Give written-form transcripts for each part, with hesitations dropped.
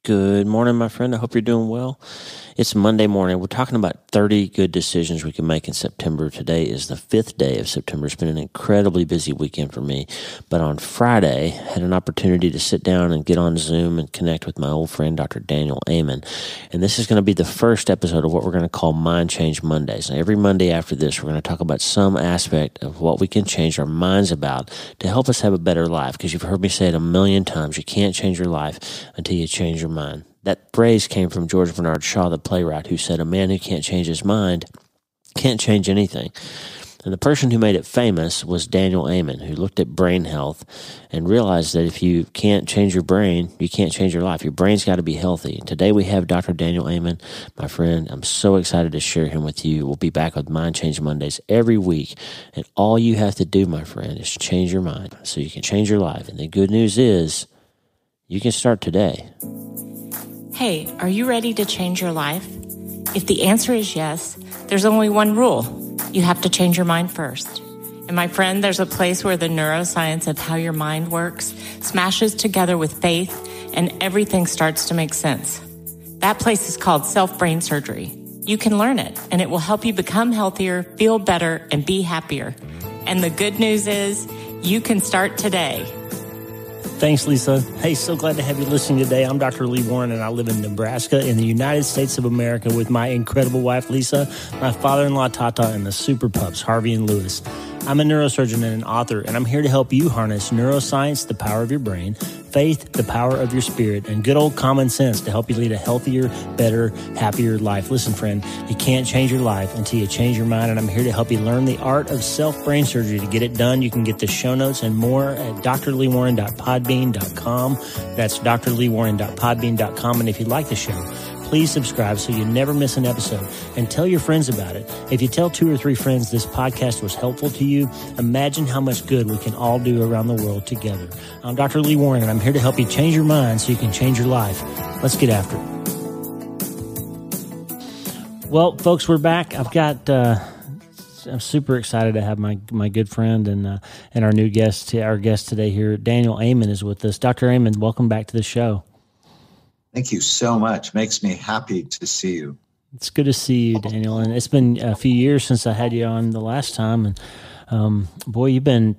Good morning, my friend. I hope you're doing well. It's Monday morning. We're talking about 30 good decisions we can make in September. Today is the 5th day of September. It's been an incredibly busy weekend for me. But on Friday, I had an opportunity to sit down and get on Zoom and connect with my old friend, Dr. Daniel Amen. And this is going to be the first episode of what we're going to call Mind Change Mondays. Now, every Monday after this, we're going to talk about some aspect of what we can change our minds about to help us have a better life. Because you've heard me say it a million times, you can't change your life until you change your mind. That phrase came from George Bernard Shaw, the playwright, who said, a man who can't change his mind can't change anything. And the person who made it famous was Daniel Amen, who looked at brain health and realized that if you can't change your brain, you can't change your life. Your brain's got to be healthy. And today we have Dr. Daniel Amen, my friend. I'm so excited to share him with you. We'll be back with Mind Change Mondays every week. And all you have to do, my friend, is change your mind so you can change your life. And the good news is you can start today. Hey, are you ready to change your life? If the answer is yes, there's only one rule. You have to change your mind first. And my friend, there's a place where the neuroscience of how your mind works smashes together with faith and everything starts to make sense. That place is called self-brain surgery. You can learn it and it will help you become healthier, feel better, and be happier. And the good news is you can start today. Thanks, Lisa. Hey, so glad to have you listening today. I'm Dr. Lee Warren, and I live in Nebraska in the United States of America with my incredible wife, Lisa, my father-in-law, Tata, and the super pups, Harvey and Lewis. I'm a neurosurgeon and an author, and I'm here to help you harness neuroscience, the power of your brain, faith, the power of your spirit, and good old common sense to help you lead a healthier, better, happier life. Listen, friend, you can't change your life until you change your mind, and I'm here to help you learn the art of self-brain surgery. To get it done, you can get the show notes and more at drleewarren.podbean.com. That's drleewarren.podbean.com, and if you like the show, please subscribe so you never miss an episode and tell your friends about it. If you tell 2 or 3 friends this podcast was helpful to you, imagine how much good we can all do around the world together. I'm Dr. Lee Warren, and I'm here to help you change your mind so you can change your life. Let's get after it. Well, folks, we're back. I'm super excited to have my good friend and our new guest, our guest today here, Daniel Amen, is with us. Dr. Amen, welcome back to the show. Thank you so much. Makes me happy to see you. It's good to see you, Daniel. And it's been a few years since I had you on the last time. And boy, you've been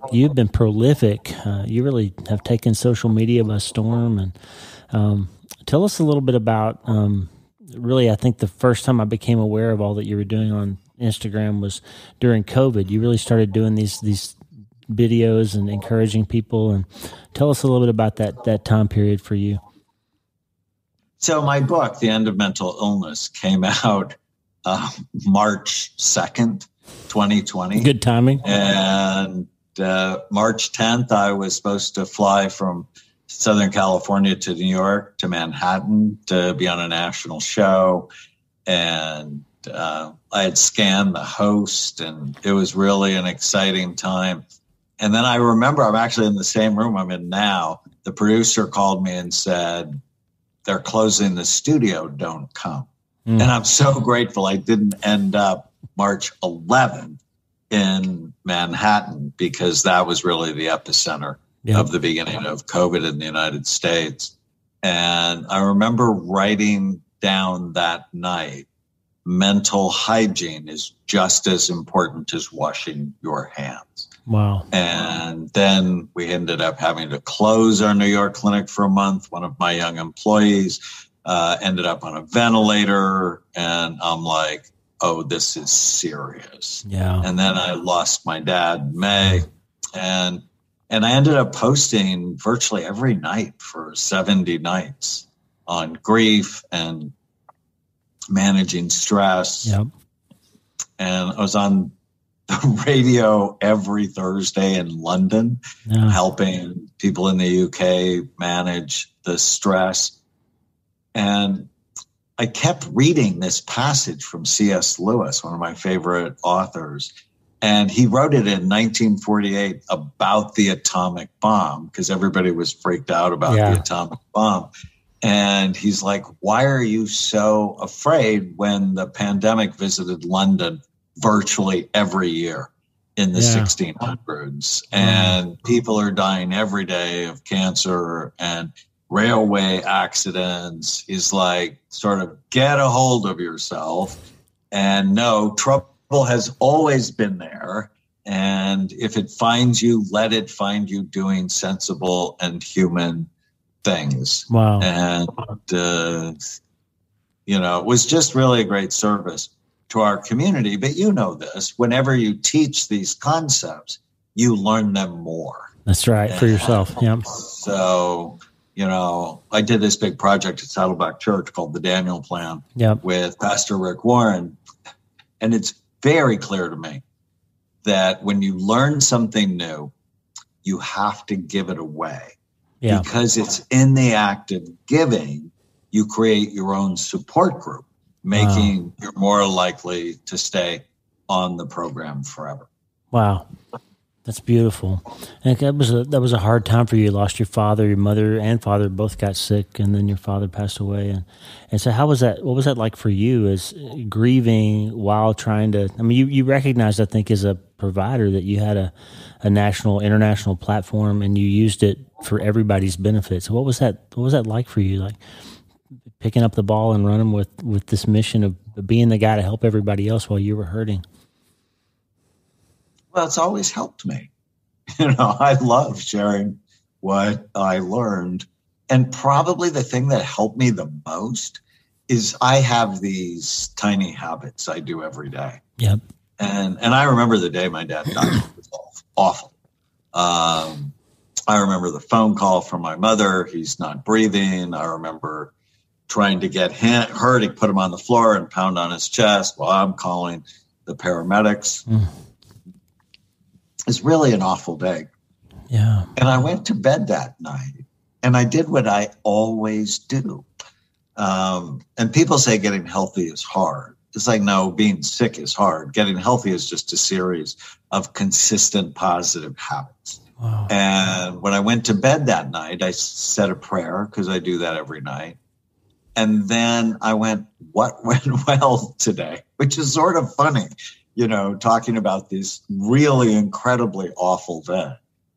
prolific. You really have taken social media by storm. And tell us a little bit about. Really, I think the first time I became aware of all that you were doing on Instagram was during COVID. You really started doing these videos and encouraging people. And tell us a little bit about that time period for you. So my book, The End of Mental Illness, came out March 2nd, 2020. Good timing. And March 10th, I was supposed to fly from Southern California to New York to Manhattan to be on a national show. And I had scanned the host, and it was really an exciting time. And then I remember I'm actually in the same room I'm in now. The producer called me and said, they're closing the studio, don't come. And I'm so grateful I didn't end up March 11th in Manhattan, because that was really the epicenter of the beginning of COVID in the United States. And I remember writing down that night, mental hygiene is just as important as washing your hands. Wow. And then we ended up having to close our New York clinic for a month. One of my young employees ended up on a ventilator, and I'm like, oh, this is serious. Yeah. And then I lost my dad in May, and I ended up posting virtually every night for 70 nights on grief and managing stress. Yep. And I was on the radio every Thursday in London, helping people in the UK manage the stress. And I kept reading this passage from C.S. Lewis, one of my favorite authors. And he wrote it in 1948 about the atomic bomb, because everybody was freaked out about the atomic bomb. And he's like, why are you so afraid when the pandemic visited London virtually every year in the 1600s? And people are dying every day of cancer and railway accidents is like sort of get a hold of yourself and know trouble has always been there. And if it finds you, let it find you doing sensible and human things. Wow. And, it was just really a great service to our community. But you know this, whenever you teach these concepts, you learn them more. That's right. For yourself. Yeah. So, I did this big project at Saddleback Church called the Daniel Plan with Pastor Rick Warren. And it's very clear to me that when you learn something new, you have to give it away. Yeah. Because it's in the act of giving, you create your own support group, making you more likely to stay on the program forever. Wow. That's beautiful. And that was a hard time for you. You lost your father, your mother and father both got sick, and then your father passed away. And so how was that? What was that like for you as grieving while trying to, you recognized, I think, as a provider that you had a national, international platform and you used it for everybody's benefit. So what was that like for you? Like picking up the ball and running with this mission of being the guy to help everybody else while you were hurting? Well, it's always helped me. I love sharing what I learned. And probably the thing that helped me the most is I have these tiny habits I do every day. Yep. And I remember the day my dad died. It was awful. I remember the phone call from my mother. He's not breathing. I remember trying to get her to put him on the floor and pound on his chest while I'm calling the paramedics. It's really an awful day. Yeah. And I went to bed that night and I did what I always do. And people say getting healthy is hard. It's like, no, being sick is hard. Getting healthy is just a series of consistent positive habits. Wow. And when I went to bed that night, I said a prayer because I do that every night. And then I went, what went well today? Which is sort of funny. Talking about this really incredibly awful day,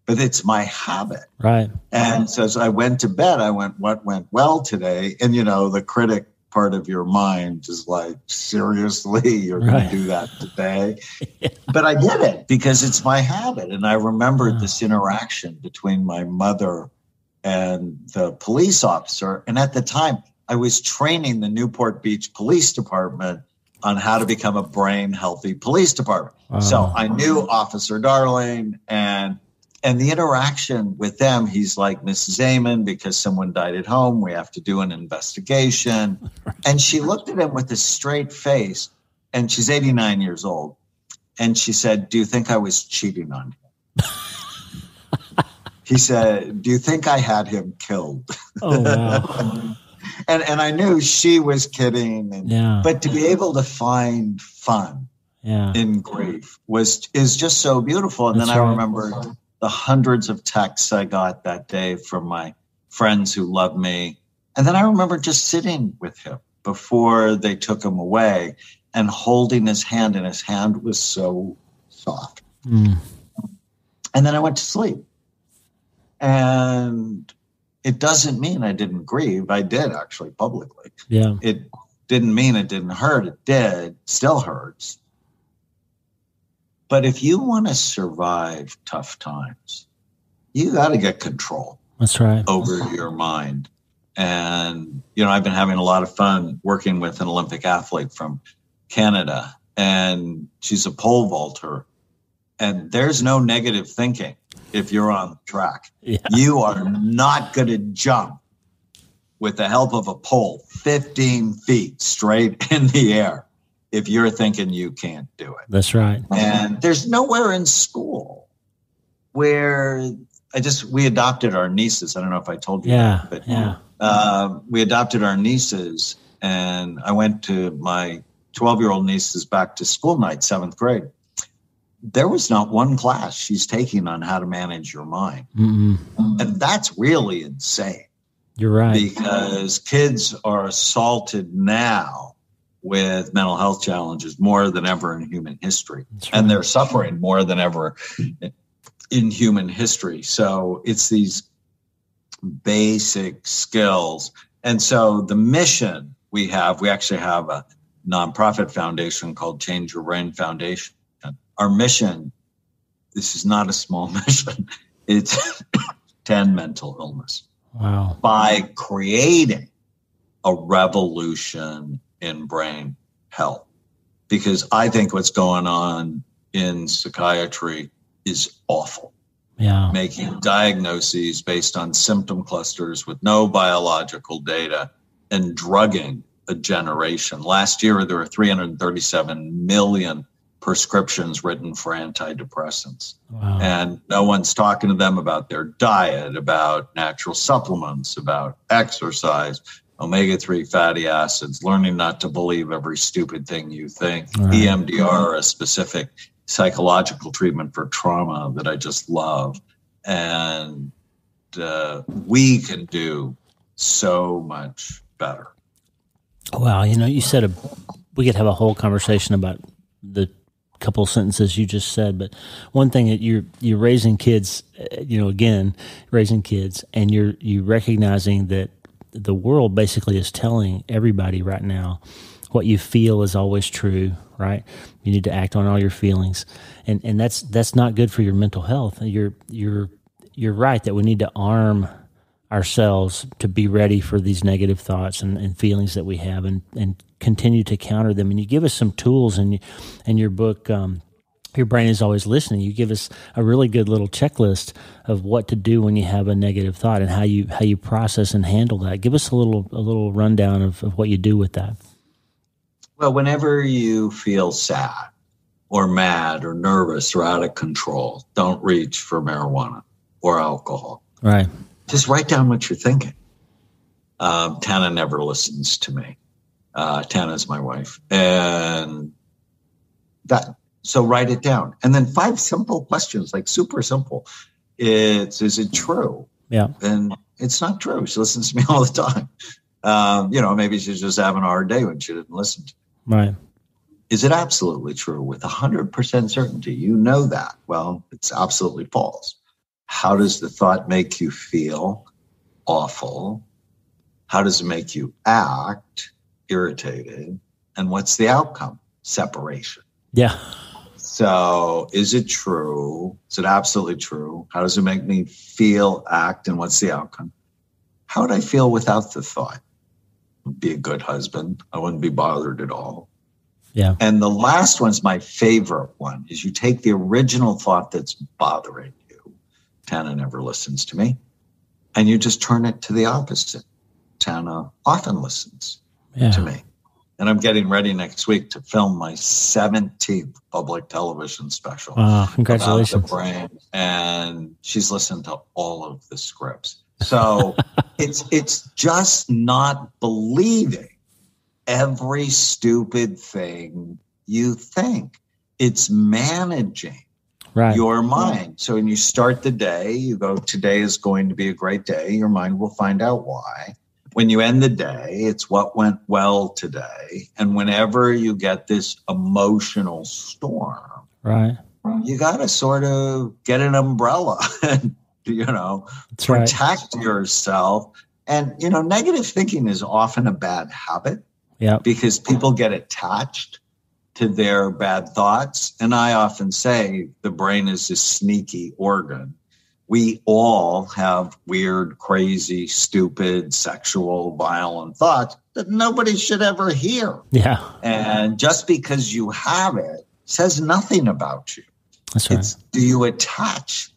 but it's my habit. Right. And so as I went to bed, I went, what went well today? And, the critic part of your mind is like, seriously, you're going to do that today? But I did it because it's my habit. And I remembered this interaction between my mother and the police officer. And at the time, I was training the Newport Beach Police Department on how to become a brain healthy police department. So I knew Officer Darling and the interaction with them, he's like, Mrs. Amon, because someone died at home, we have to do an investigation. And she looked at him with a straight face and she's 89 years old. And she said, do you think I was cheating on him? He said, do you think I had him killed? Oh, wow. And I knew she was kidding. But to be able to find fun in grief is just so beautiful. And then I remembered the hundreds of texts I got that day from my friends who loved me. And then I remember just sitting with him before they took him away and holding his hand, and his hand was so soft. And then I went to sleep. And it doesn't mean I didn't grieve. I did, actually, publicly. Yeah. It didn't mean it didn't hurt. It did. Still hurts. But if you want to survive tough times, you got to get control. That's right. Over your mind. And, I've been having a lot of fun working with an Olympic athlete from Canada, and she's a pole vaulter. And there's no negative thinking if you're on the track. Yeah. You are not going to jump with the help of a pole 15 feet straight in the air if you're thinking you can't do it. That's right. And there's nowhere in school where we adopted our nieces. I don't know if I told you that, but we adopted our nieces, and I went to my 12-year-old niece's back to school night, 7th grade. There was not one class she's taking on how to manage your mind. And that's really insane. You're right. Because kids are assaulted now with mental health challenges more than ever in human history. Right. And they're suffering more than ever in human history. So it's these basic skills. And so the mission we actually have a nonprofit foundation called Change Your Brain Foundation. Our mission, this is not a small mission, it's 10 mental illness. Wow. By creating a revolution in brain health. Because I think what's going on in psychiatry is awful. Yeah. Making diagnoses based on symptom clusters with no biological data and drugging a generation. Last year, there were 337 million prescriptions written for antidepressants. Wow. And no one's talking to them about their diet, about natural supplements, about exercise, omega-3 fatty acids, learning not to believe every stupid thing you think, right. EMDR, a specific psychological treatment for trauma that I just love. And we can do so much better. Wow. You said we could have a whole conversation about the couple of sentences you just said, but one thing that you're raising kids, again, raising kids, and you're recognizing that the world basically is telling everybody right now what you feel is always true, right? You need to act on all your feelings, and that's not good for your mental health. You're right that we need to arm ourselves to be ready for these negative thoughts and feelings that we have, and continue to counter them. And you give us some tools in your book, Your Brain is Always Listening. You give us a really good little checklist of what to do when you have a negative thought and how you process and handle that. Give us a little rundown of what you do with that. Well, whenever you feel sad or mad or nervous or out of control, don't reach for marijuana or alcohol. Right. Just write down what you're thinking. Tana never listens to me. Tana's my wife. And so write it down. And then 5 simple questions, like super simple. Is it true? Yeah. And it's not true. She listens to me all the time. Maybe she's just having a hard day when she didn't listen to me. Right. Is it absolutely true with 100% certainty? You know that. Well, it's absolutely false. How does the thought make you feel? Awful. How does it make you act? Irritated. And what's the outcome? Separation. Yeah. So is it true? Is it absolutely true? How does it make me feel, act, and what's the outcome? How would I feel without the thought? I'd be a good husband. I wouldn't be bothered at all. Yeah. And the last one's my favorite one, is you take the original thought that's bothering you. Tana never listens to me. And you just turn it to the opposite. Tana often listens to me. And I'm getting ready next week to film my 17th public television special. Congratulations. About the brain. And she's listened to all of the scripts. So it's just not believing every stupid thing you think. It's managing your mind. So when you start the day, you go, today is going to be a great day. Your mind will find out why. When you end the day, it's what went well today. And whenever you get this emotional storm, you got to sort of get an umbrella and, protect yourself. And, negative thinking is often a bad habit because people get attached to their bad thoughts. And I often say the brain is this sneaky organ. We all have weird, crazy, stupid, sexual, violent thoughts that nobody should ever hear. Yeah. And just because you have it says nothing about you. That's right. Do you attach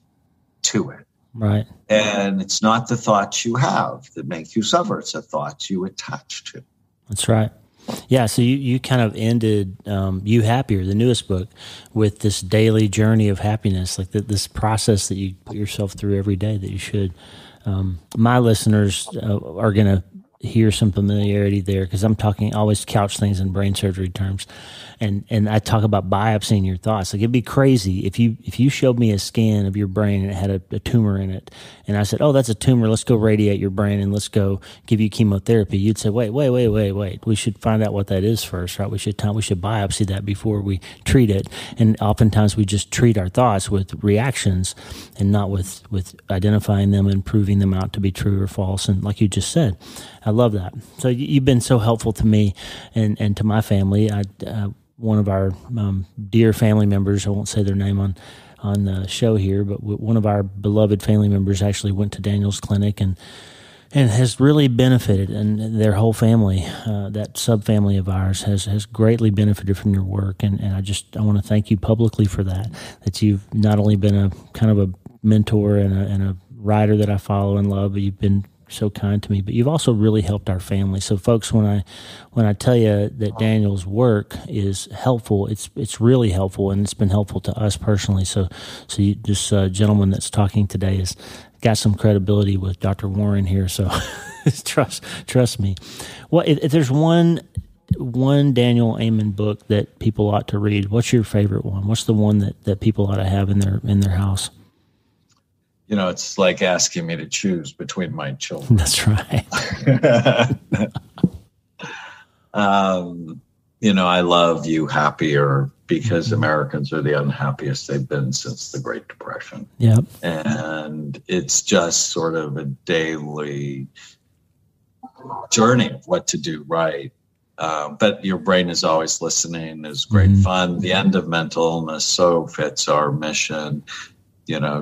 to it? Right. And it's not the thoughts you have that make you suffer. It's the thoughts you attach to. That's right. Yeah, so you kind of ended You Happier, the newest book, with this daily journey of happiness, like this process that you put yourself through every day that you should. My listeners are going to hear some familiarity there, because I'm talking, I always couch things in brain surgery terms. And I talk about biopsying your thoughts. Like, it'd be crazy if you showed me a scan of your brain and it had a tumor in it, and I said, "Oh, that's a tumor. Let's go radiate your brain and let's go give you chemotherapy." You'd say, "Wait. We should find out what that is first, right? We should biopsy that before we treat it." And oftentimes we just treat our thoughts with reactions and not with identifying them and proving them out to be true or false. And like you just said, I love that. So you've been so helpful to me and to my family. One of our dear family members, I won't say their name on the show here, but one of our beloved family members actually went to Daniel's clinic and has really benefited, and their whole family, that subfamily of ours, has greatly benefited from your work. And I want to thank you publicly for that you've not only been a kind of a mentor and a writer that I follow and love, but you've been so kind to me, but you've also really helped our family. So folks, when I tell you that Daniel's work is helpful, it's really helpful, and it's been helpful to us personally. So this gentleman that's talking today has got some credibility with Dr. Warren here. So trust me. Well, if there's one Daniel Amen book that people ought to read, what's your favorite one? What's the one that people ought to have in their house? It's like asking me to choose between my children. That's right. I love You Happier, because Americans are the unhappiest they've been since the Great Depression. Yep. And it's just sort of a daily journey of what to do right. But your brain is always listening. Is great fun. The End of Mental Illness so fits our mission.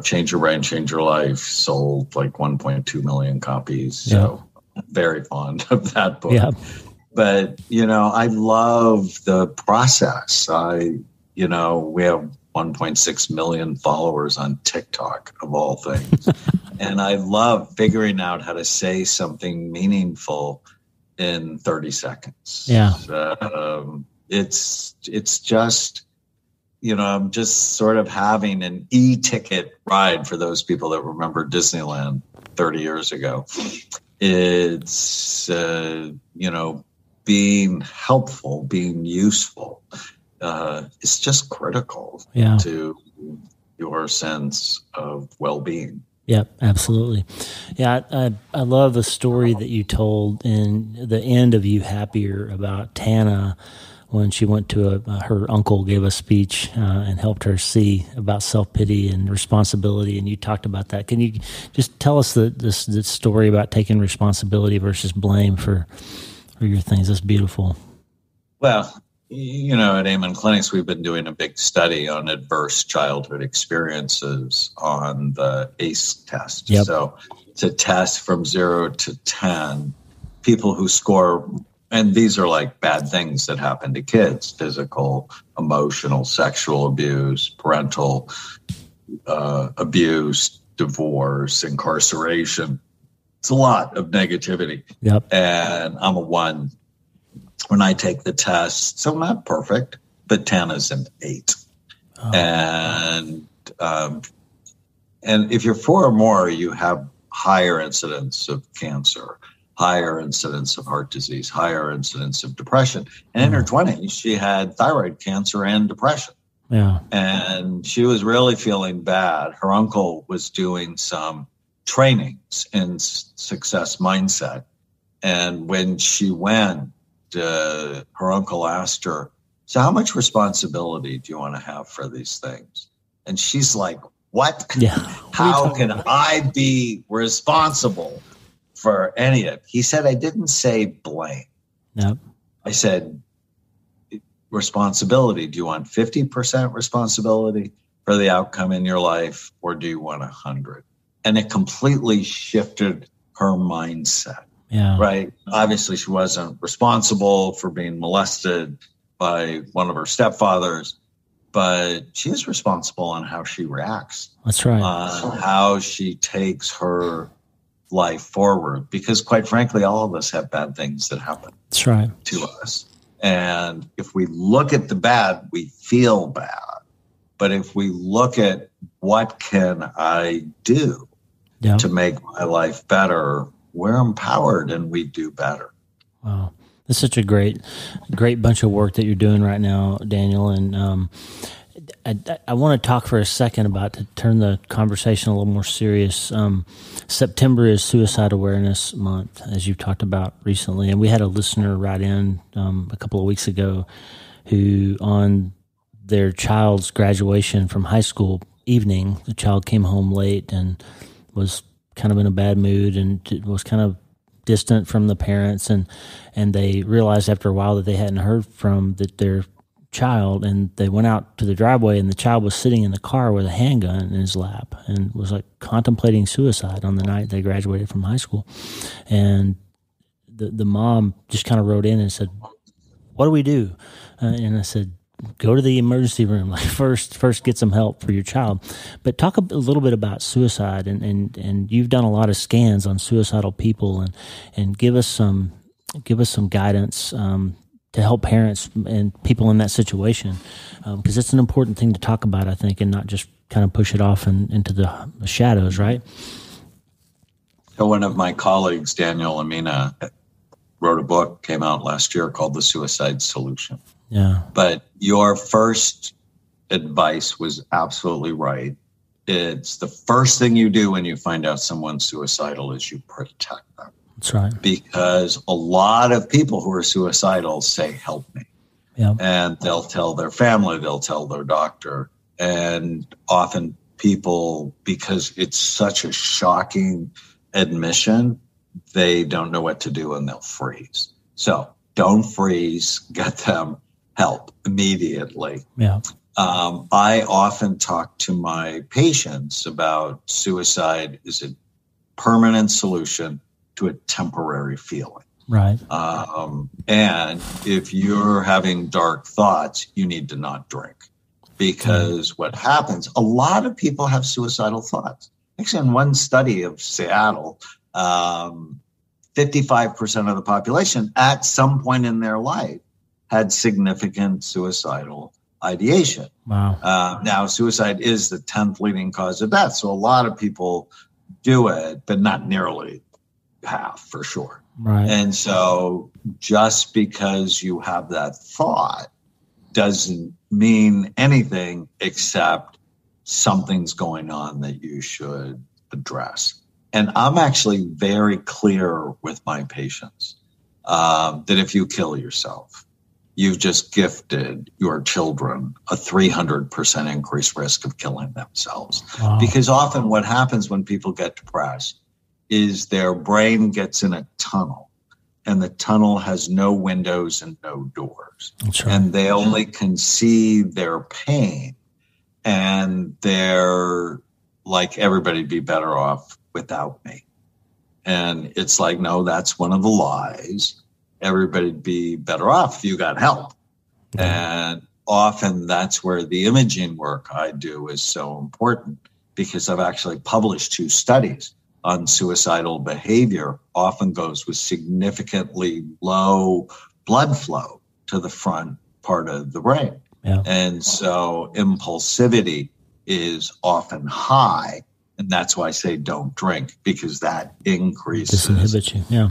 Change Your Brain, Change Your Life, sold like 1.2 million copies. So very fond of that book. Yeah. But, I love the process. We have 1.6 million followers on TikTok, of all things. And I love figuring out how to say something meaningful in 30 seconds. Yeah. It's just... I'm just sort of having an e-ticket ride for those people that remember Disneyland 30 years ago. It's, being helpful, being useful. It's just critical to your sense of well-being. Yep, absolutely. Yeah, I love the story that you told in the end of You Happier about Tana, when she went to her uncle gave a speech and helped her see about self-pity and responsibility, and you talked about that. Can you just tell us the story about taking responsibility versus blame for your things? That's beautiful. Well, at Amen Clinics, we've been doing a big study on adverse childhood experiences on the ACE test. Yep. So it's a test from 0 to 10. People who score... And these are like bad things that happen to kids: physical, emotional, sexual abuse, parental abuse, divorce, incarceration. It's a lot of negativity. Yep. And I'm a 1 when I take the test. So I'm not perfect, but Tana's an 8. Oh. And if you're 4 or more, you have higher incidence of cancer, higher incidence of heart disease, higher incidence of depression. And in her 20s, she had thyroid cancer and depression. Yeah. And she was really feeling bad. Her uncle was doing some trainings in success mindset. And when she went, her uncle asked her, "So how much responsibility do you want to have for these things?" And she's like, "What? Yeah. How can I be responsible for any of it?" He said, "I didn't say blame. Yep. I said responsibility. Do you want 50% responsibility for the outcome in your life, or do you want 100? And it completely shifted her mindset. Yeah. Right. Obviously, she wasn't responsible for being molested by one of her stepfathers, but she is responsible on how she reacts. That's right. On how she takes her life forward, because quite frankly, all of us have bad things that happen. That's right. To us. And if we look at the bad, we feel bad. But if we look at what can I do to make my life better, we're empowered and we do better. Wow. That's such a great bunch of work that you're doing right now, Daniel. And I want to talk for a second about, to turn the conversation a little more serious. September is Suicide Awareness Month, as you've talked about recently. And we had a listener write in a couple of weeks ago who, on their child's graduation from high school evening, the child came home late and was kind of in a bad mood and was kind of distant from the parents, and they realized after a while that they hadn't heard from their child, and they went out to the driveway, and the child was sitting in the car with a handgun in his lap and was like contemplating suicide on the night they graduated from high school. And the mom just kind of wrote in and said, "What do we do?" And I said, "Go to the emergency room. Like first get some help for your child." But talk a little bit about suicide, and you've done a lot of scans on suicidal people, and give us some guidance to help parents and people in that situation, because it's an important thing to talk about, I think, and not just kind of push it off into the shadows, right? So one of my colleagues, Daniel Amina, wrote a book, came out last year, called The Suicide Solution. Yeah. But your first advice was absolutely right. It's the first thing you do when you find out someone's suicidal is you protect them. That's right. Because a lot of people who are suicidal say, "Help me." Yeah. And they'll tell their family, they'll tell their doctor. And often people, because it's such a shocking admission, they don't know what to do and they'll freeze. So don't freeze, get them help immediately. Yeah. I often talk to my patients about suicide is a permanent solution to a temporary feeling. Right. And if you're having dark thoughts, you need to not drink, because what happens, a lot of people have suicidal thoughts. Actually, in one study of Seattle, 55% of the population at some point in their life had significant suicidal ideation. Wow. Now, suicide is the 10th leading cause of death. So a lot of people do it, but not nearly half for sure. Right. And so just because you have that thought doesn't mean anything except something's going on that you should address. And I'm actually very clear with my patients that if you kill yourself, you've just gifted your children a 300% increased risk of killing themselves. Wow. Because often what happens when people get depressed is their brain gets in a tunnel, and the tunnel has no windows and no doors. That's right. And they only can see their pain, and they're like, everybody'd be better off without me. And it's like, no, that's one of the lies. Everybody'd be better off if you got help. Yeah. And often that's where the imaging work I do is so important, because I've actually published 2 studies on suicidal behavior. Often goes with significantly low blood flow to the front part of the brain. Yeah. And so impulsivity is often high. And that's why I say don't drink, because that increases disinhibits you. Yeah.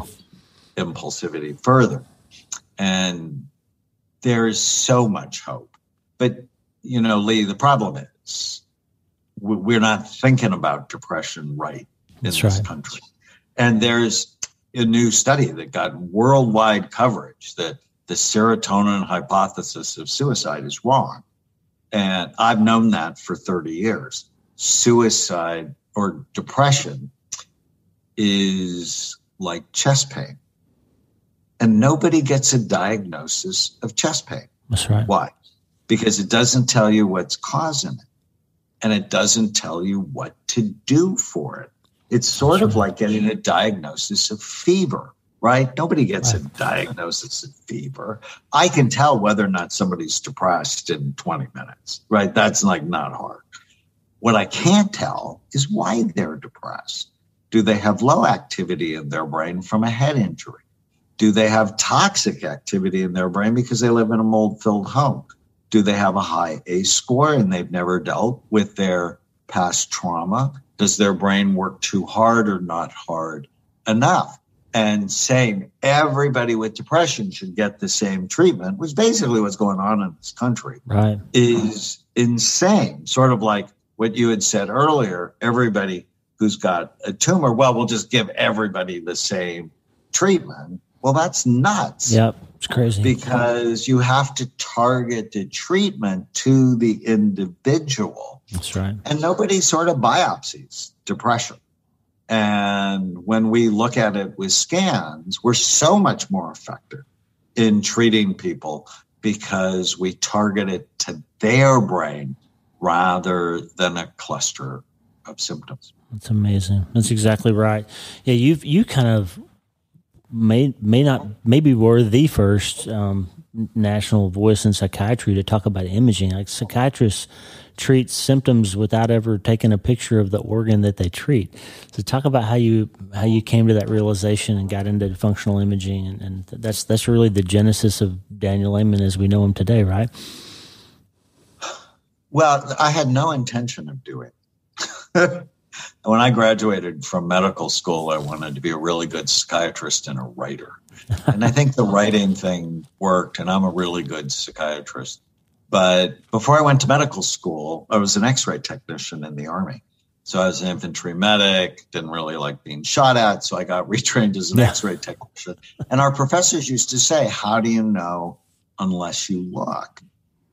impulsivity further. And there is so much hope. But, you know, Lee, the problem is we're not thinking about depression right in this country. And there's a new study that got worldwide coverage that the serotonin hypothesis of suicide is wrong. And I've known that for 30 years. Suicide or depression is like chest pain. And nobody gets a diagnosis of chest pain. That's right. Why? Because it doesn't tell you what's causing it. And it doesn't tell you what to do for it. It's sort of like getting a diagnosis of fever, right? Nobody gets a diagnosis of fever. I can tell whether or not somebody's depressed in 20 minutes, right? That's like not hard. What I can't tell is why they're depressed. Do they have low activity in their brain from a head injury? Do they have toxic activity in their brain because they live in a mold-filled home? Do they have a high ACE score and they've never dealt with their past trauma? Does their brain work too hard or not hard enough. And saying everybody with depression should get the same treatment, which basically what's going on in this country, right, is insane. Sort of like what you had said earlier, everybody who's got a tumor, well, we'll just give everybody the same treatment. Well, that's nuts. Yep, it's crazy. Because you have to target the treatment to the individual. That's right. And nobody sort of biopsies depression. And when we look at it with scans, we're so much more effective in treating people because we target it to their brain rather than a cluster of symptoms. That's amazing. That's exactly right. Yeah, you kind of maybe were the first national voice in psychiatry to talk about imaging. Like psychiatrists treat symptoms without ever taking a picture of the organ that they treat. So talk about how you came to that realization and got into functional imaging, and that's really the genesis of Daniel Amen as we know him today, right? Well, I had no intention of doing it. When I graduated from medical school, I wanted to be a really good psychiatrist and a writer. And I think the writing thing worked, and I'm a really good psychiatrist. But before I went to medical school, I was an X-ray technician in the Army. So I was an infantry medic, didn't really like being shot at, so I got retrained as an X-ray technician. And our professors used to say, how do you know unless you look?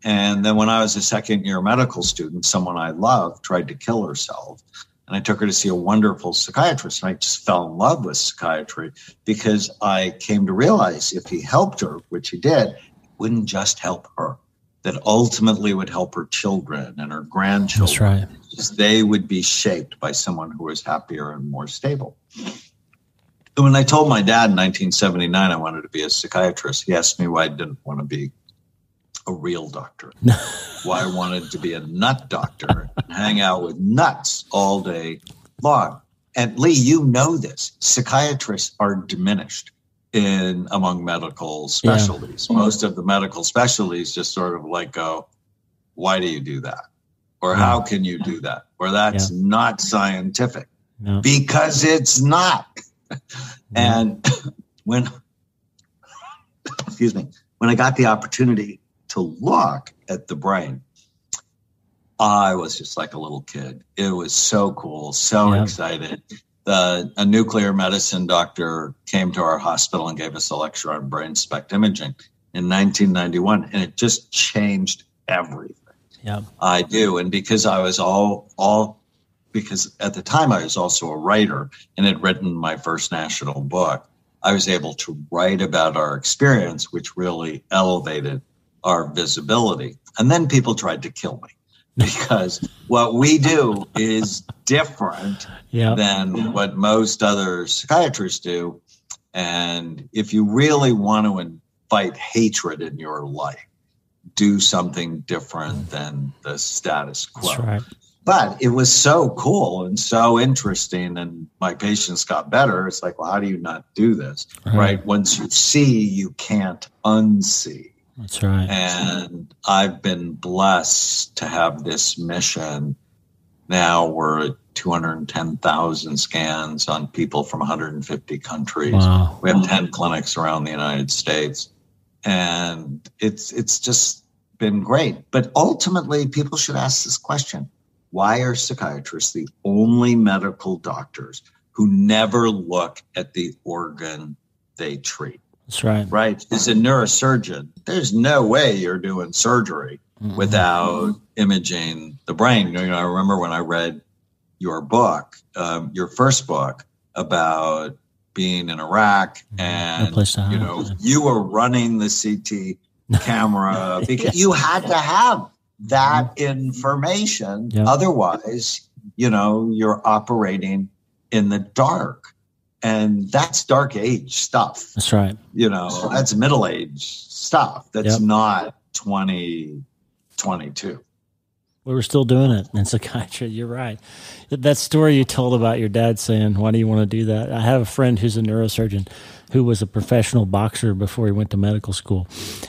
And then when I was a second-year medical student, someone I loved tried to kill herself. And I took her to see a wonderful psychiatrist. And I just fell in love with psychiatry because I came to realize if he helped her, which he did, it wouldn't just help her. That ultimately would help her children and her grandchildren. That's right. Because they would be shaped by someone who was happier and more stable. And when I told my dad in 1979 I wanted to be a psychiatrist, he asked me why I didn't want to be a real doctor. Why I wanted to be a nut doctor and hang out with nuts all day long. And Lee, you know this. Psychiatrists are diminished among medical specialties. Yeah. Most of the medical specialties just sort of like go, why do you do that? Or how can you do that? Or that's not scientific. No. Because it's not. And when I got the opportunity to look at the brain, I was just like a little kid. It was so cool, so excited. A nuclear medicine doctor came to our hospital and gave us a lecture on brain SPECT imaging in 1991, and it just changed everything. Yeah, I do. And because I was because at the time I was also a writer and had written my first national book, I was able to write about our experience, which really elevated our visibility. And then people tried to kill me. Because what we do is different than what most other psychiatrists do. And if you really want to invite hatred in your life, do something different than the status quo. That's right. But it was so cool and so interesting, and my patients got better. It's like, well, how do you not do this? Right? Once you see, you can't unsee. That's right. And I've been blessed to have this mission. Now we're at 210,000 scans on people from 150 countries. Wow. We have 10 clinics around the United States. And it's just been great. But ultimately, people should ask this question. Why are psychiatrists the only medical doctors who never look at the organ they treat? That's right. Right. As a neurosurgeon, there's no way you're doing surgery without imaging the brain. You know, I remember when I read your book, your first book about being in Iraq, and you were running the CT camera because you had to have that information. Yep. Otherwise, you're operating in the dark. And that's dark age stuff. That's right. That's middle age stuff. That's not 2022. We were still doing it in psychiatry. You're right. That story you told about your dad saying, why do you want to do that? I have a friend who's a neurosurgeon who was a professional boxer before he went to medical school.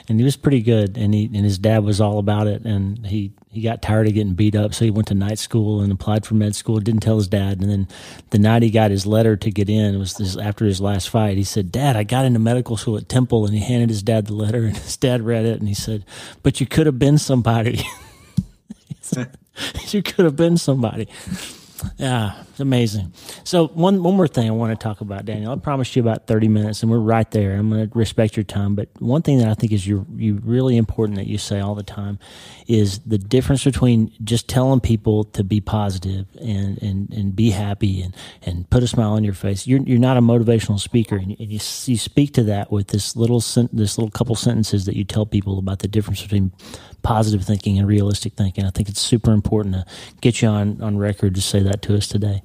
And he was pretty good. And his dad was all about it. And he got tired of getting beat up. So he went to night school and applied for med school. Didn't tell his dad. And then the night he got his letter to get in, it was after his last fight. He said, Dad, I got into medical school at Temple. And he handed his dad the letter. And his dad read it. And he said, but you could have been somebody. You could have been somebody. Yeah, it's amazing. So one more thing I want to talk about, Daniel. I promised you about 30 minutes, and we're right there. I'm going to respect your time. But one thing that I think is you really important that you say all the time is the difference between just telling people to be positive and be happy and put a smile on your face. You're not a motivational speaker, and you speak to that with this little couple sentences that you tell people about the difference between positive thinking and realistic thinking. I think it's super important to get you on record to say that to us today.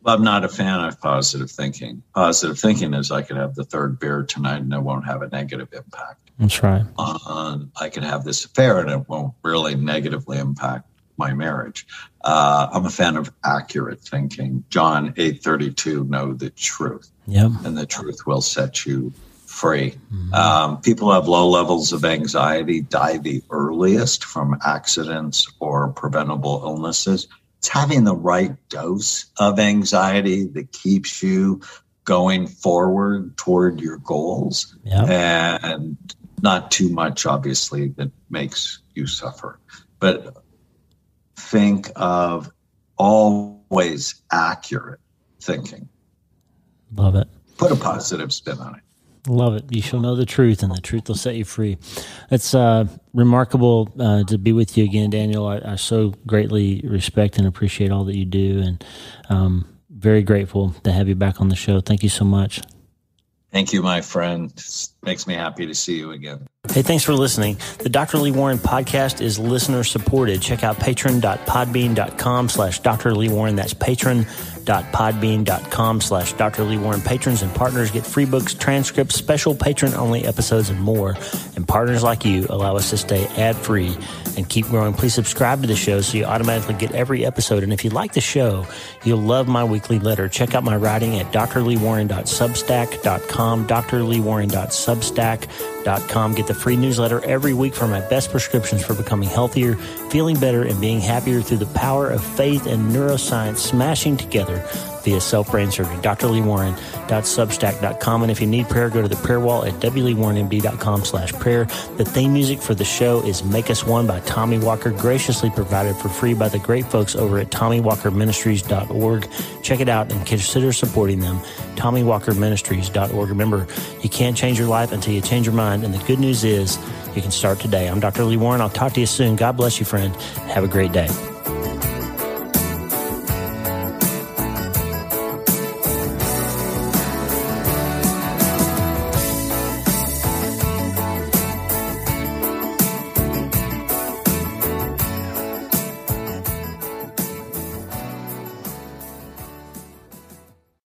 Well, I'm not a fan of positive thinking. Positive thinking is I could have the third beer tonight and it won't have a negative impact. That's right. I could have this affair and it won't really negatively impact my marriage. I'm a fan of accurate thinking. John 8:32, know the truth. Yep. And the truth will set you free. Mm-hmm. People who have low levels of anxiety die the earliest from accidents or preventable illnesses. It's having the right dose of anxiety that keeps you going forward toward your goals, and not too much, obviously, that makes you suffer. But think of always accurate thinking. Love it. Put a positive spin on it. Love it. You shall know the truth, and the truth will set you free. It's remarkable to be with you again, Daniel. I so greatly respect and appreciate all that you do, and very grateful to have you back on the show. Thank you so much. Thank you, my friend. It makes me happy to see you again. Hey, thanks for listening. The Dr. Lee Warren podcast is listener supported. Check out patron.podbean.com/Dr. Lee Warren. That's patron.podbean.com/Dr. Lee Warren. Patrons and partners get free books, transcripts, special patron-only episodes, and more. And partners like you allow us to stay ad-free and keep growing. Please subscribe to the show so you automatically get every episode. And if you like the show, you'll love my weekly letter. Check out my writing at drleewarren.substack.com, drleewarren.substack.com. Get the free newsletter every week for my best prescriptions for becoming healthier, feeling better, and being happier through the power of faith and neuroscience smashing together via self-brain surgery. drleewarren.substack.com. And if you need prayer, go to the prayer wall at wleewarrenmd.com/prayer. The theme music for the show is Make Us One by Tommy Walker, graciously provided for free by the great folks over at TommyWalkerMinistries.org. Check it out and consider supporting them. TommyWalkerMinistries.org. Remember, you can't change your life until you change your mind. And the good news is you can start today. I'm Dr. Lee Warren. I'll talk to you soon. God bless you, friend. Have a great day.